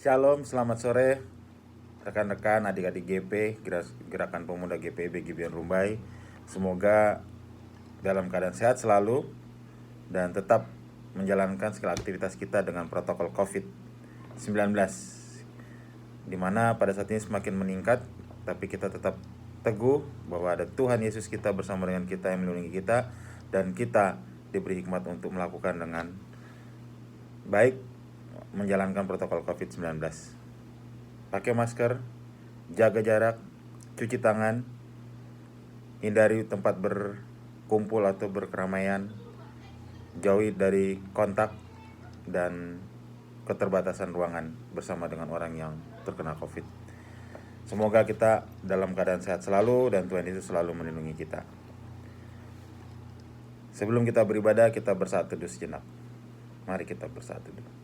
Shalom, selamat sore rekan-rekan adik-adik GP, Gerakan Pemuda GPIB Gibeon Rumbai. Semoga dalam keadaan sehat selalu dan tetap menjalankan segala aktivitas kita dengan protokol COVID-19, dimana pada saat ini semakin meningkat, tapi kita tetap teguh bahwa ada Tuhan Yesus kita bersama dengan kita yang melindungi kita, dan kita diberi hikmat untuk melakukan dengan baik menjalankan protokol COVID-19. Pakai masker, jaga jarak, cuci tangan, hindari tempat berkumpul atau berkeramaian, jauhi dari kontak dan keterbatasan ruangan bersama dengan orang yang terkena COVID. Semoga kita dalam keadaan sehat selalu dan Tuhan Yesus selalu melindungi kita. Sebelum kita beribadah, kita bersatu teduh sejenak. Mari kita bersatu teduh.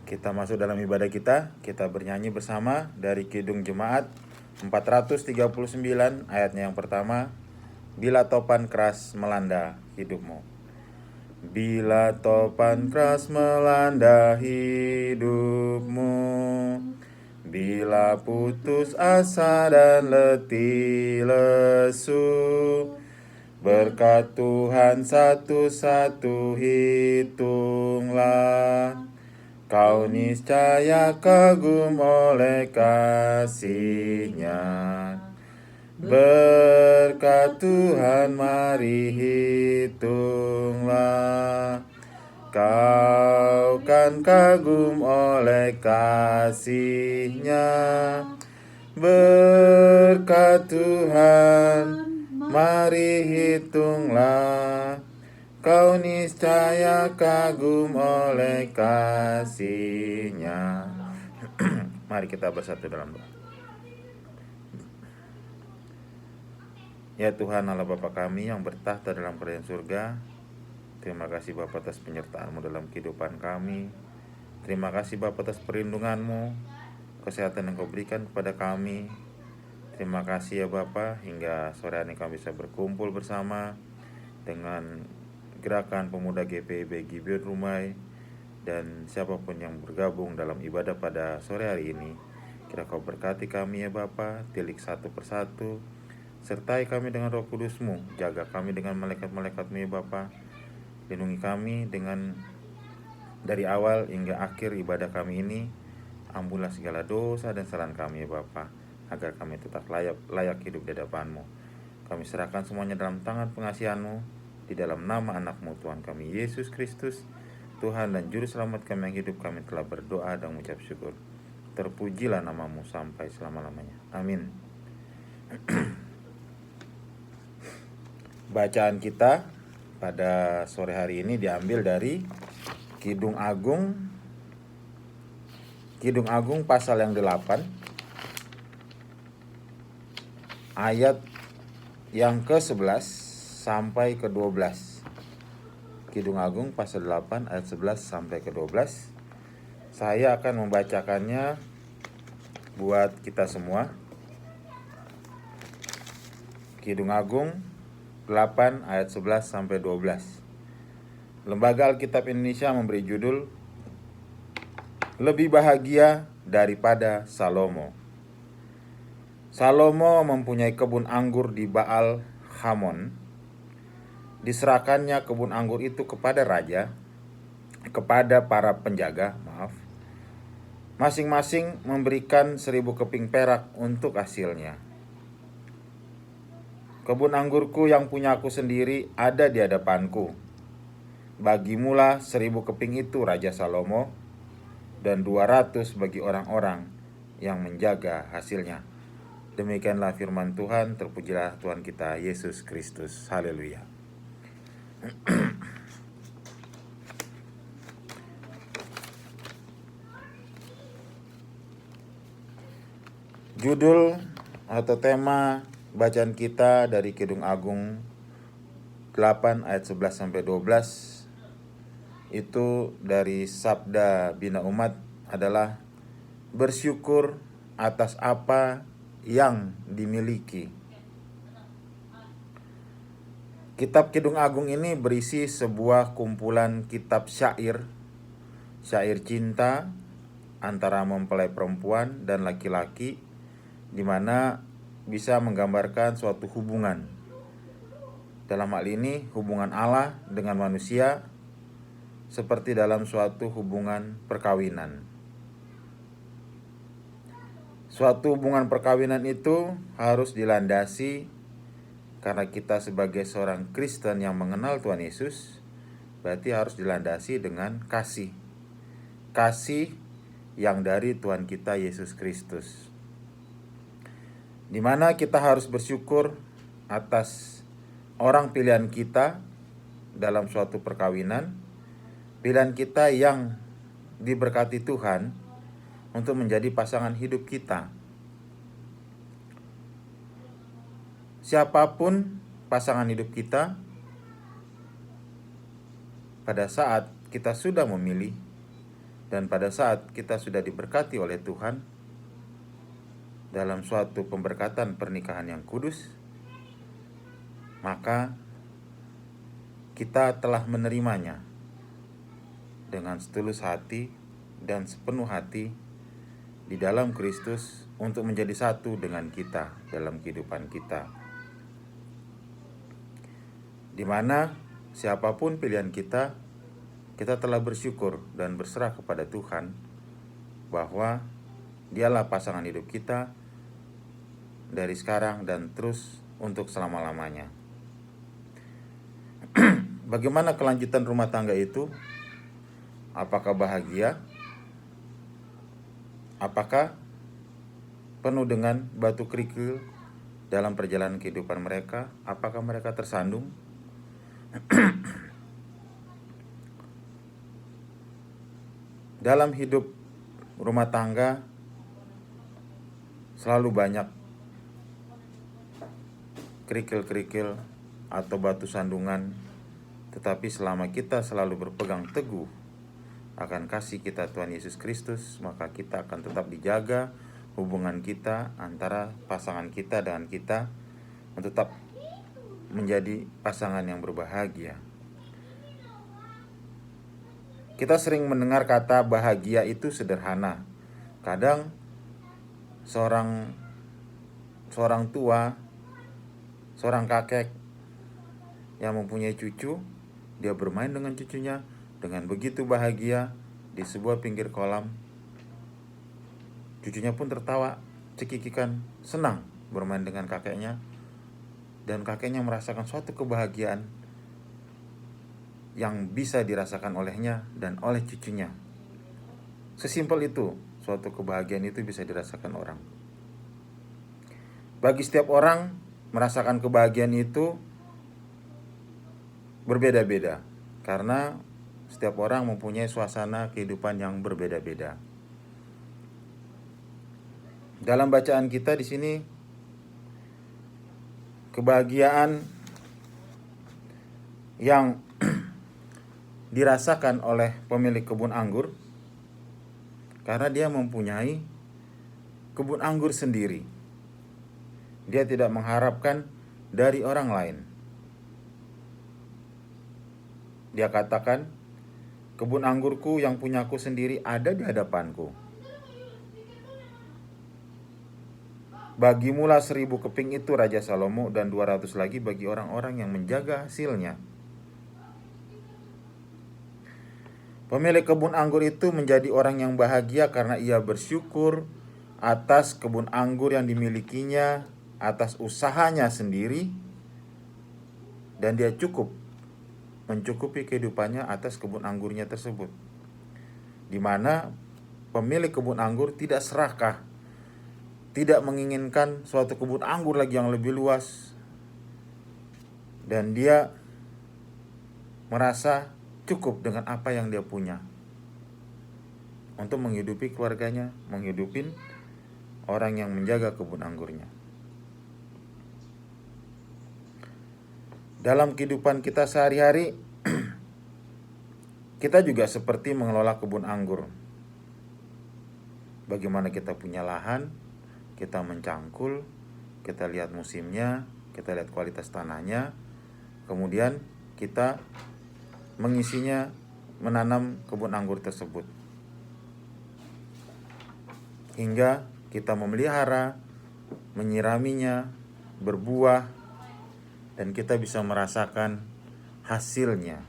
Kita masuk dalam ibadah kita bernyanyi bersama dari Kidung Jemaat 439 ayatnya yang pertama. Bila topan keras melanda hidupmu. Bila topan keras melanda hidupmu, bila putus asa dan letih lesu, berkat Tuhan satu-satu hitunglah. Kau niscaya kagum oleh kasih-Nya. Berkat Tuhan mari hitunglah. Kau kan kagum oleh kasih-Nya. Berkat Tuhan mari hitunglah. Kau niscaya kagum oleh kasih-Nya. Mari kita bersatu dalam doa. Ya Tuhan Allah Bapa kami yang bertahta dalam kerajaan surga, terima kasih Bapa atas penyertaan-Mu dalam kehidupan kami. Terima kasih Bapa atas perlindungan-Mu, kesehatan yang Kau berikan kepada kami. Terima kasih ya Bapa, hingga sore hari kami bisa berkumpul bersama dengan Gerakan Pemuda GPIB Gibeon Rumbai, dan siapapun yang bergabung dalam ibadah pada sore hari ini. Kira Kau berkati kami ya Bapa, tilik satu persatu, sertai kami dengan Roh Kudus-Mu, jaga kami dengan malaikat-malaikat-Mu ya Bapa. Lindungi kami dari awal hingga akhir ibadah kami ini. Ampunlah segala dosa dan kesalahan kami ya Bapa, agar kami tetap layak hidup di hadapan-Mu. Kami serahkan semuanya dalam tangan pengasihan-Mu, di dalam nama anak-Mu Tuhan kami Yesus Kristus, Tuhan dan Juru Selamat kami yang hidup, kami telah berdoa dan mengucap syukur. Terpujilah nama-Mu sampai selama-lamanya. Amin. Bacaan kita pada sore hari ini diambil dari Kidung Agung pasal yang 8 ayat yang ke-11 sampai ke-12. Kidung Agung pasal 8 ayat 11 sampai ke-12. Saya akan membacakannya buat kita semua. Kidung Agung 8 ayat 11 sampai 12. Lembaga Alkitab Indonesia memberi judul Lebih Bahagia Daripada Salomo. Salomo mempunyai kebun anggur di Baal Hamon. Diserahkannya kebun anggur itu kepada para penjaga, masing-masing memberikan 1.000 keping perak untuk hasilnya. Kebun anggurku yang punya aku sendiri ada di hadapanku. Bagimulah 1.000 keping itu, Raja Salomo, dan 200 bagi orang-orang yang menjaga hasilnya. Demikianlah firman Tuhan. Terpujilah Tuhan kita Yesus Kristus. Haleluya. Judul atau tema bacaan kita dari Kidung Agung 8 ayat 11 sampai 12 itu dari Sabda Bina Umat adalah bersyukur atas apa yang dimiliki. Kitab Kidung Agung ini berisi sebuah kumpulan kitab syair cinta antara mempelai perempuan dan laki-laki, di mana bisa menggambarkan suatu hubungan. Dalam hal ini hubungan Allah dengan manusia seperti dalam suatu hubungan perkawinan. Suatu hubungan perkawinan itu harus dilandasi karena kita sebagai seorang Kristen yang mengenal Tuhan Yesus, berarti harus dilandasi dengan kasih. Kasih yang dari Tuhan kita Yesus Kristus. Di mana kita harus bersyukur atas orang pilihan kita dalam suatu perkawinan, pilihan kita yang diberkati Tuhan untuk menjadi pasangan hidup kita. Siapapun pasangan hidup kita, pada saat kita sudah memilih dan pada saat kita sudah diberkati oleh Tuhan dalam suatu pemberkatan pernikahan yang kudus, maka kita telah menerimanya dengan setulus hati dan sepenuh hati di dalam Kristus untuk menjadi satu dengan kita dalam kehidupan kita. Di mana siapapun pilihan kita telah bersyukur dan berserah kepada Tuhan bahwa Dialah pasangan hidup kita dari sekarang dan terus untuk selama-lamanya. Bagaimana kelanjutan rumah tangga itu? Apakah bahagia? Apakah penuh dengan batu kerikil dalam perjalanan kehidupan mereka? Apakah mereka tersandung? Dalam hidup rumah tangga selalu banyak kerikil-kerikil atau batu sandungan, tetapi selama kita selalu berpegang teguh akan kasih kita Tuhan Yesus Kristus, maka kita akan tetap dijaga hubungan kita antara pasangan kita dengan kita untuk tetap menjadi pasangan yang berbahagia. Kita sering mendengar kata bahagia itu sederhana. Kadang seorang tua, seorang kakek yang mempunyai cucu, dia bermain dengan cucunya dengan begitu bahagia di sebuah pinggir kolam. Cucunya pun tertawa, cekikikan, senang bermain dengan kakeknya, dan kakeknya merasakan suatu kebahagiaan yang bisa dirasakan olehnya dan oleh cucunya. Sesimpel itu, suatu kebahagiaan itu bisa dirasakan orang. Bagi setiap orang, merasakan kebahagiaan itu berbeda-beda, karena setiap orang mempunyai suasana kehidupan yang berbeda-beda. Dalam bacaan kita di sini, kebahagiaan yang dirasakan oleh pemilik kebun anggur karena dia mempunyai kebun anggur sendiri. Dia tidak mengharapkan dari orang lain. Dia katakan, kebun anggurku yang punyaku sendiri ada di hadapanku. Bagimulah 1000 keping itu Raja Salomo, dan 200 lagi bagi orang-orang yang menjaga hasilnya. Pemilik kebun anggur itu menjadi orang yang bahagia karena ia bersyukur atas kebun anggur yang dimilikinya, atas usahanya sendiri, dan dia mencukupi kehidupannya atas kebun anggurnya tersebut. Di mana pemilik kebun anggur tidak serakah, tidak menginginkan suatu kebun anggur lagi yang lebih luas, dan dia merasa cukup dengan apa yang dia punya untuk menghidupi keluarganya, menghidupi orang yang menjaga kebun anggurnya. Dalam kehidupan kita sehari-hari, kita juga seperti mengelola kebun anggur. Bagaimana kita punya lahan, kita mencangkul, kita lihat musimnya, kita lihat kualitas tanahnya, Kemudian kita mengisinya, menanam kebun anggur tersebut, hingga kita memelihara, menyiraminya, berbuah, dan kita bisa merasakan hasilnya.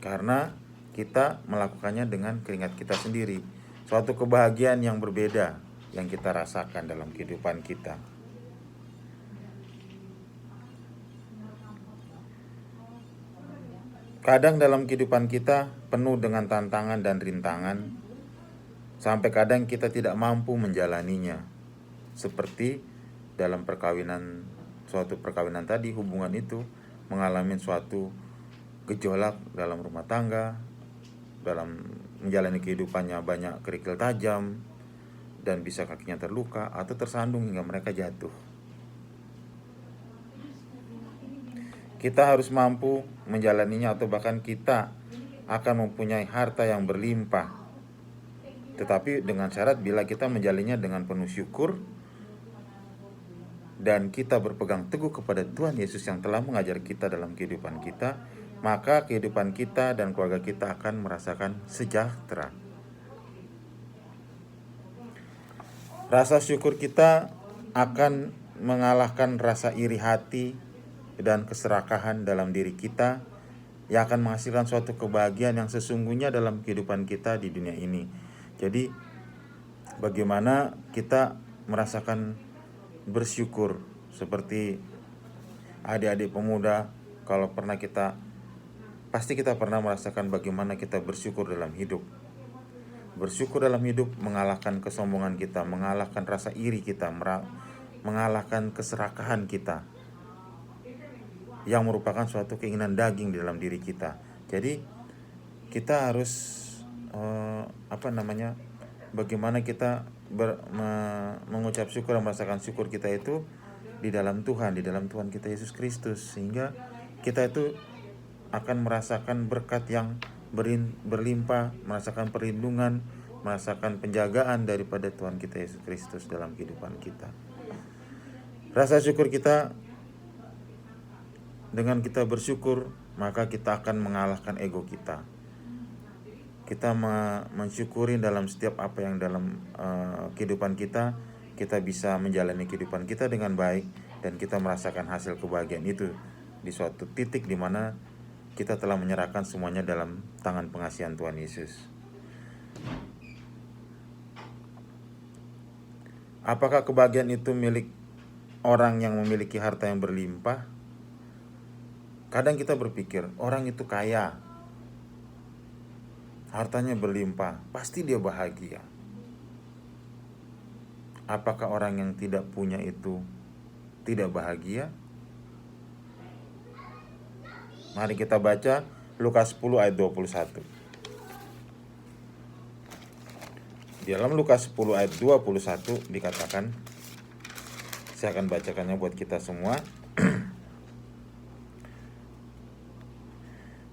Karena kita melakukannya dengan keringat kita sendiri. Suatu kebahagiaan yang berbeda yang kita rasakan dalam kehidupan kita. Kadang dalam kehidupan kita penuh dengan tantangan dan rintangan, sampai kadang kita tidak mampu menjalaninya. Seperti dalam suatu perkawinan tadi, hubungan itu mengalami suatu gejolak dalam rumah tangga, dalam menjalani kehidupannya banyak kerikil tajam, dan bisa kakinya terluka atau tersandung hingga mereka jatuh. Kita harus mampu menjalaninya, atau bahkan kita akan mempunyai harta yang berlimpah. Tetapi dengan syarat bila kita menjalaninya dengan penuh syukur dan kita berpegang teguh kepada Tuhan Yesus yang telah mengajar kita dalam kehidupan kita, maka kehidupan kita dan keluarga kita akan merasakan sejahtera. Rasa syukur kita akan mengalahkan rasa iri hati dan keserakahan dalam diri kita, yang akan menghasilkan suatu kebahagiaan yang sesungguhnya dalam kehidupan kita di dunia ini. Jadi bagaimana kita merasakan bersyukur, seperti adik-adik pemuda, kalau pasti kita pernah merasakan bagaimana kita bersyukur dalam hidup. Bersyukur dalam hidup mengalahkan kesombongan kita, mengalahkan rasa iri kita, mengalahkan keserakahan kita, yang merupakan suatu keinginan daging di dalam diri kita. Jadi kita harus bagaimana kita mengucap syukur dan merasakan syukur kita itu di dalam Tuhan kita Yesus Kristus, sehingga kita itu akan merasakan berkat yang berlimpah, merasakan perlindungan, merasakan penjagaan daripada Tuhan kita Yesus Kristus dalam kehidupan kita. Rasa syukur kita, dengan kita bersyukur, maka kita akan mengalahkan ego kita. Kita mensyukuri dalam setiap apa yang dalam kehidupan kita bisa menjalani kehidupan kita dengan baik, dan kita merasakan hasil kebahagiaan itu di suatu titik di mana kita telah menyerahkan semuanya dalam tangan pengasihan Tuhan Yesus. Apakah kebahagiaan itu milik orang yang memiliki harta yang berlimpah? Kadang kita berpikir, orang itu kaya, hartanya berlimpah, pasti dia bahagia. Apakah orang yang tidak punya itu tidak bahagia? Mari kita baca Lukas 10 ayat 21. Di dalam Lukas 10 ayat 21 dikatakan, saya akan bacakannya buat kita semua.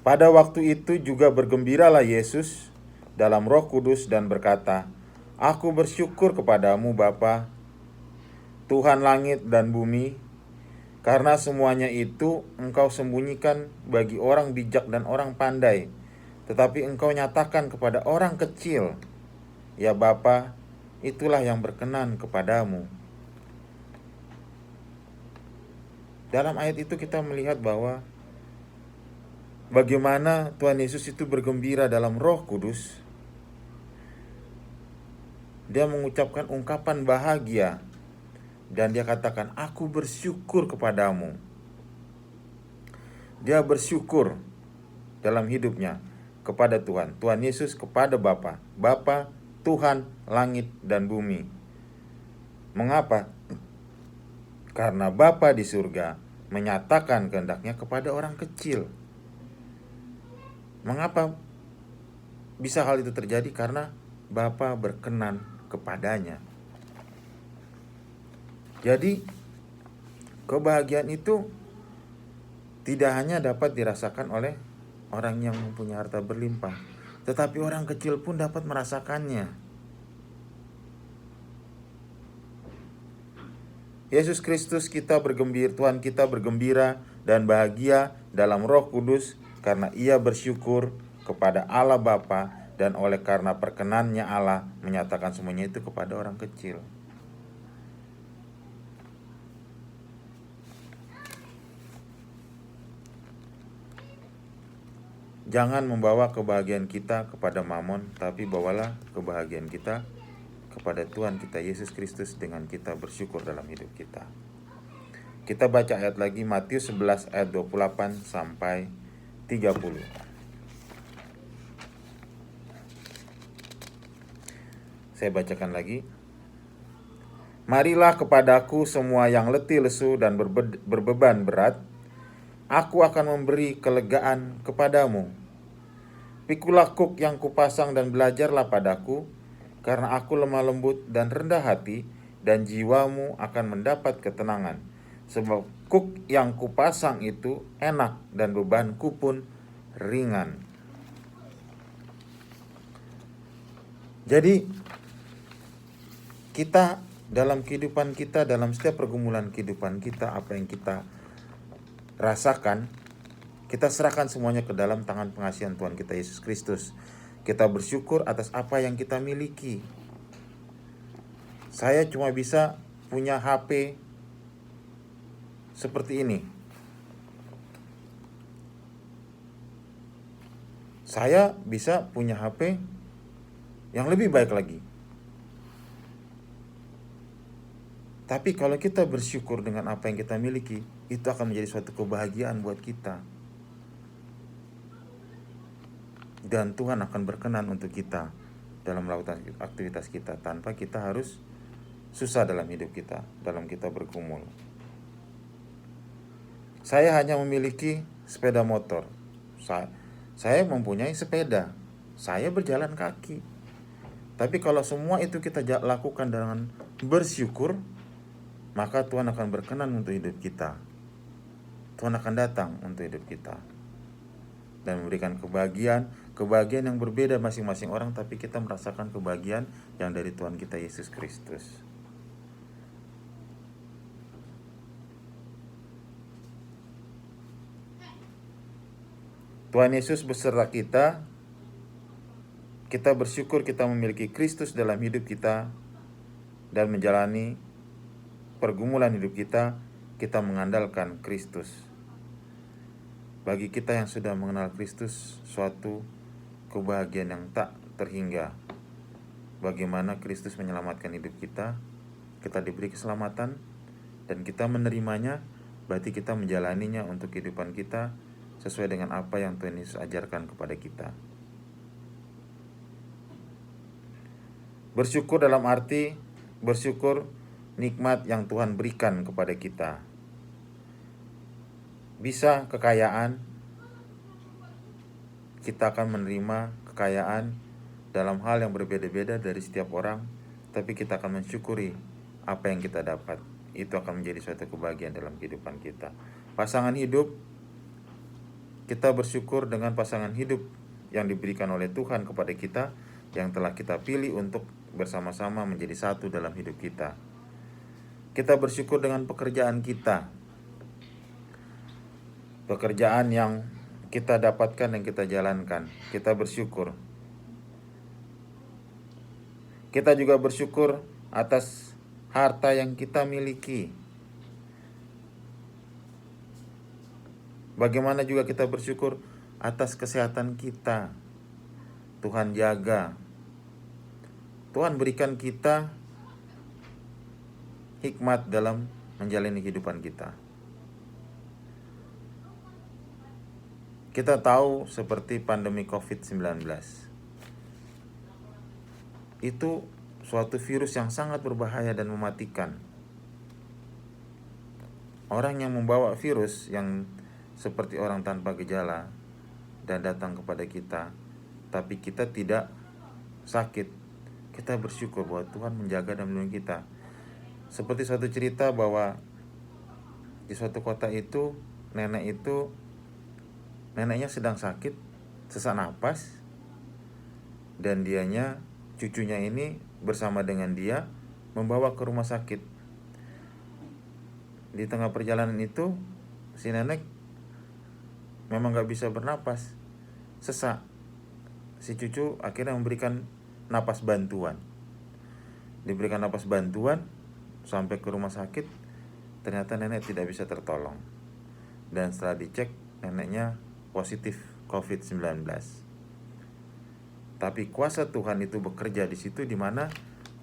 Pada waktu itu juga bergembiralah Yesus dalam Roh Kudus dan berkata, "Aku bersyukur kepadamu Bapa, Tuhan langit dan bumi, karena semuanya itu Engkau sembunyikan bagi orang bijak dan orang pandai, tetapi Engkau nyatakan kepada orang kecil. Ya Bapa, itulah yang berkenan kepadamu." Dalam ayat itu kita melihat bahwa bagaimana Tuhan Yesus itu bergembira dalam Roh Kudus. Dia mengucapkan ungkapan bahagia, dan dia katakan, "Aku bersyukur kepadamu." Dia bersyukur dalam hidupnya kepada Tuhan Yesus, kepada Bapa, Tuhan langit dan bumi. Mengapa? Karena Bapa di surga menyatakan kehendaknya kepada orang kecil. Mengapa bisa hal itu terjadi? Karena Bapa berkenan kepadanya. Jadi kebahagiaan itu tidak hanya dapat dirasakan oleh orang yang mempunyai harta berlimpah, tetapi orang kecil pun dapat merasakannya. Yesus Kristus kita bergembira, Tuhan kita bergembira dan bahagia dalam Roh Kudus karena ia bersyukur kepada Allah Bapa, dan oleh karena perkenannya Allah menyatakan semuanya itu kepada orang kecil. Jangan membawa kebahagiaan kita kepada mamon, tapi bawalah kebahagiaan kita kepada Tuhan kita Yesus Kristus dengan kita bersyukur dalam hidup kita. Kita baca ayat lagi, Matius 11 ayat 28 sampai 30. Saya bacakan lagi. Marilah kepadaku semua yang letih lesu dan berbeban berat, aku akan memberi kelegaan kepadamu. Pikulah kuk yang kupasang dan belajarlah padaku, karena aku lemah lembut dan rendah hati, dan jiwamu akan mendapat ketenangan. Sebab kuk yang kupasang itu enak dan bebanku pun ringan. Jadi kita dalam kehidupan kita, dalam setiap pergumulan kehidupan kita, apa yang kita rasakan, kita serahkan semuanya ke dalam tangan pengasihan Tuhan kita Yesus Kristus. Kita bersyukur atas apa yang kita miliki. Saya cuma bisa punya HP seperti ini. Saya bisa punya HP yang lebih baik lagi. Tapi kalau kita bersyukur dengan apa yang kita miliki, itu akan menjadi suatu kebahagiaan buat kita. Dan Tuhan akan berkenan untuk kita dalam melakukan aktivitas kita, tanpa kita harus susah dalam hidup kita, dalam kita bergumul. Saya hanya memiliki sepeda motor. Saya mempunyai sepeda. Saya berjalan kaki. Tapi kalau semua itu kita lakukan dengan bersyukur, maka Tuhan akan berkenan untuk hidup kita. Tuhan akan datang untuk hidup kita dan memberikan kebahagiaan yang berbeda masing-masing orang, tapi kita merasakan kebahagiaan yang dari Tuhan kita Yesus Kristus. Tuhan Yesus beserta kita. Kita bersyukur kita memiliki Kristus dalam hidup kita, dan menjalani pergumulan hidup kita mengandalkan Kristus. Bagi kita yang sudah mengenal Kristus, suatu kebahagiaan yang tak terhingga. Bagaimana Kristus menyelamatkan hidup kita diberi keselamatan, dan kita menerimanya, berarti kita menjalaninya untuk kehidupan kita sesuai dengan apa yang Tuhan Yesus ajarkan kepada kita. Bersyukur dalam arti bersyukur nikmat yang Tuhan berikan kepada kita. Bisa kekayaan, kita akan menerima kekayaan dalam hal yang berbeda-beda dari setiap orang, tapi kita akan mensyukuri apa yang kita dapat. Itu akan menjadi suatu kebahagiaan dalam kehidupan kita. Pasangan hidup, kita bersyukur dengan pasangan hidup yang diberikan oleh Tuhan kepada kita, yang telah kita pilih untuk bersama-sama menjadi satu dalam hidup kita. Kita bersyukur dengan pekerjaan kita, pekerjaan yang kita dapatkan dan kita jalankan. Kita bersyukur. Kita juga bersyukur atas harta yang kita miliki. Bagaimana juga kita bersyukur atas kesehatan kita. Tuhan jaga. Tuhan berikan kita hikmat dalam menjalani kehidupan kita. Kita tahu seperti pandemi COVID-19. Itu suatu virus yang sangat berbahaya dan mematikan. Orang yang membawa virus yang seperti orang tanpa gejala dan datang kepada kita, tapi kita tidak sakit, kita bersyukur bahwa Tuhan menjaga dan melindungi kita. Seperti suatu cerita bahwa di suatu kota itu, neneknya sedang sakit, sesak napas, dan cucunya ini bersama dengan dia membawa ke rumah sakit. Di tengah perjalanan itu si nenek memang gak bisa bernapas, sesak. Si cucu akhirnya memberikan napas bantuan. Diberikan napas bantuan sampai ke rumah sakit, ternyata nenek tidak bisa tertolong. Dan setelah dicek, neneknya positif COVID-19. Tapi kuasa Tuhan itu bekerja di situ, di mana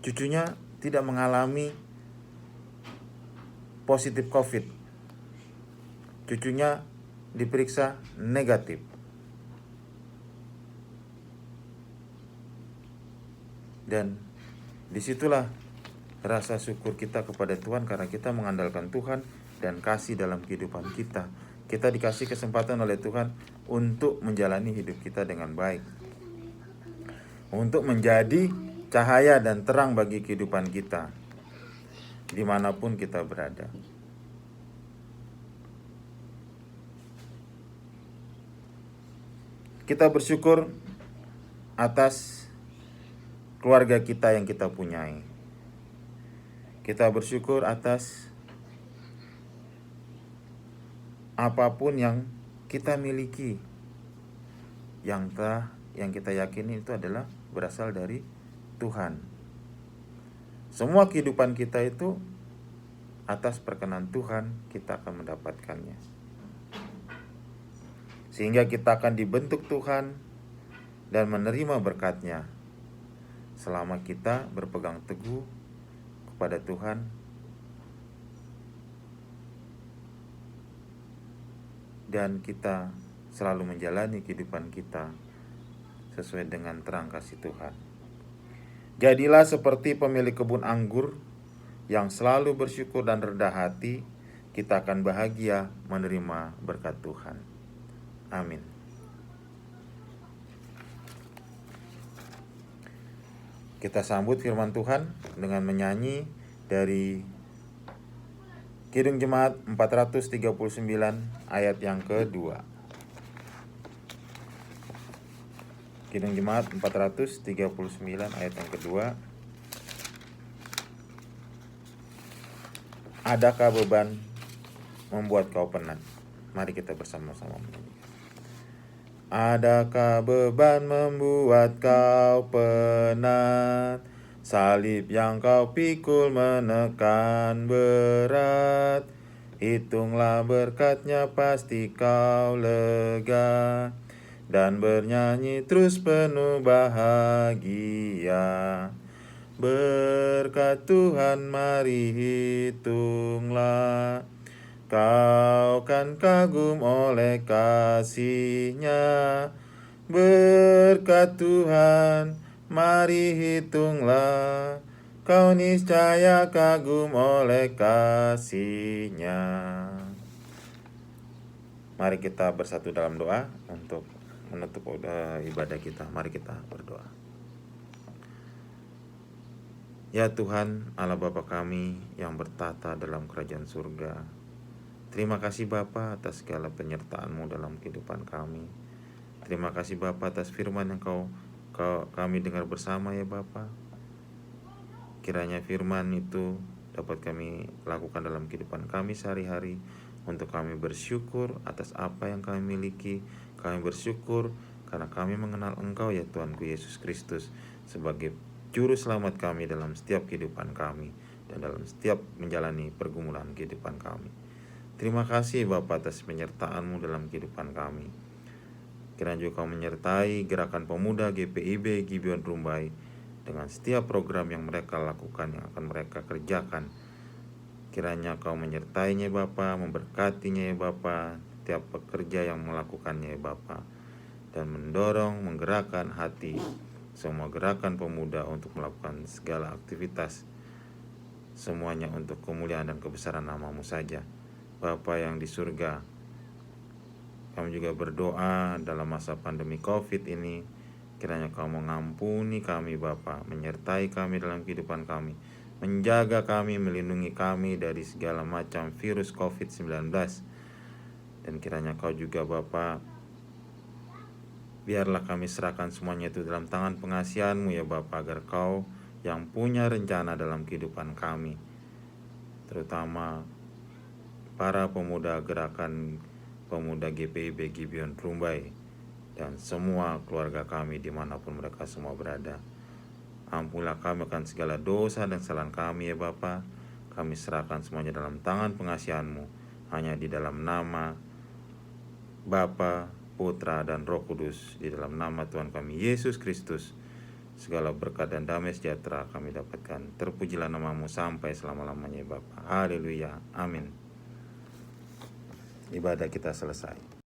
cucunya tidak mengalami positif COVID. Cucunya diperiksa negatif. Dan disitulah rasa syukur kita kepada Tuhan, karena kita mengandalkan Tuhan dan kasih dalam kehidupan kita. Kita dikasih kesempatan oleh Tuhan untuk menjalani hidup kita dengan baik, untuk menjadi cahaya dan terang bagi kehidupan kita dimanapun kita berada. Kita bersyukur atas keluarga kita yang kita punyai. Kita bersyukur atas apapun yang kita miliki, yang kita yakini itu adalah berasal dari Tuhan. Semua kehidupan kita itu atas perkenan Tuhan kita akan mendapatkannya. Sehingga kita akan dibentuk Tuhan dan menerima berkat-Nya selama kita berpegang teguh kepada Tuhan dan kita selalu menjalani kehidupan kita sesuai dengan terang kasih Tuhan. Jadilah seperti pemilik kebun anggur yang selalu bersyukur dan rendah hati, kita akan bahagia menerima berkat Tuhan. Amin. Kita sambut firman Tuhan dengan menyanyi dari Kidung Jemaat 439 ayat yang kedua. Kidung Jemaat 439 ayat yang kedua. Adakah beban membuat kau penat? Mari kita bersama-sama menyanyi. Adakah beban membuat kau penat? Salib yang kau pikul menekan berat. Hitunglah berkat-Nya, pasti kau lega, dan bernyanyi terus penuh bahagia. Berkat Tuhan mari hitunglah, kau kan kagum oleh kasih-Nya. Berkat Tuhan mari hitunglah, kau niscaya kagum oleh kasih-Nya. Mari kita bersatu dalam doa untuk menutup ibadah kita. Mari kita berdoa. Ya Tuhan, Allah Bapa kami yang bertata dalam kerajaan surga, terima kasih Bapa atas segala penyertaan-Mu dalam kehidupan kami. Terima kasih Bapa atas firman yang kami dengar bersama ya Bapa. Kiranya firman itu dapat kami lakukan dalam kehidupan kami sehari-hari, untuk kami bersyukur atas apa yang kami miliki. Kami bersyukur karena kami mengenal Engkau ya Tuhanku Yesus Kristus sebagai Juru Selamat kami dalam setiap kehidupan kami dan dalam setiap menjalani pergumulan kehidupan kami. Terima kasih Bapa atas penyertaan-Mu dalam kehidupan kami. Kiranya juga Kau menyertai gerakan pemuda GPIB Gibeon Rumbai dengan setiap program yang mereka lakukan, yang akan mereka kerjakan. Kiranya Kau menyertainya Bapa, memberkatinya ya Bapa, setiap pekerja yang melakukannya ya Bapa, dan mendorong, menggerakkan hati semua gerakan pemuda untuk melakukan segala aktivitas, semuanya untuk kemuliaan dan kebesaran nama-Mu saja. Bapa yang di surga, kami juga berdoa dalam masa pandemi COVID ini, kiranya Kau mengampuni kami Bapa, menyertai kami dalam kehidupan kami, menjaga kami, melindungi kami dari segala macam virus COVID-19. Dan kiranya Kau juga Bapa, biarlah kami serahkan semuanya itu dalam tangan pengasihan-Mu ya Bapa, agar Kau yang punya rencana dalam kehidupan kami, terutama para pemuda gerakan pemuda GPIB Gibeon Rumbai, dan semua keluarga kami dimanapun mereka semua berada. Ampunilah kami akan segala dosa dan kesalahan kami ya Bapa. Kami serahkan semuanya dalam tangan pengasihan-Mu, hanya di dalam nama Bapa, Putra, dan Roh Kudus, di dalam nama Tuhan kami Yesus Kristus, segala berkat dan damai sejahtera kami dapatkan. Terpujilah nama-Mu sampai selama-lamanya ya Bapa. Haleluya. Amin. Ibadah kita selesai.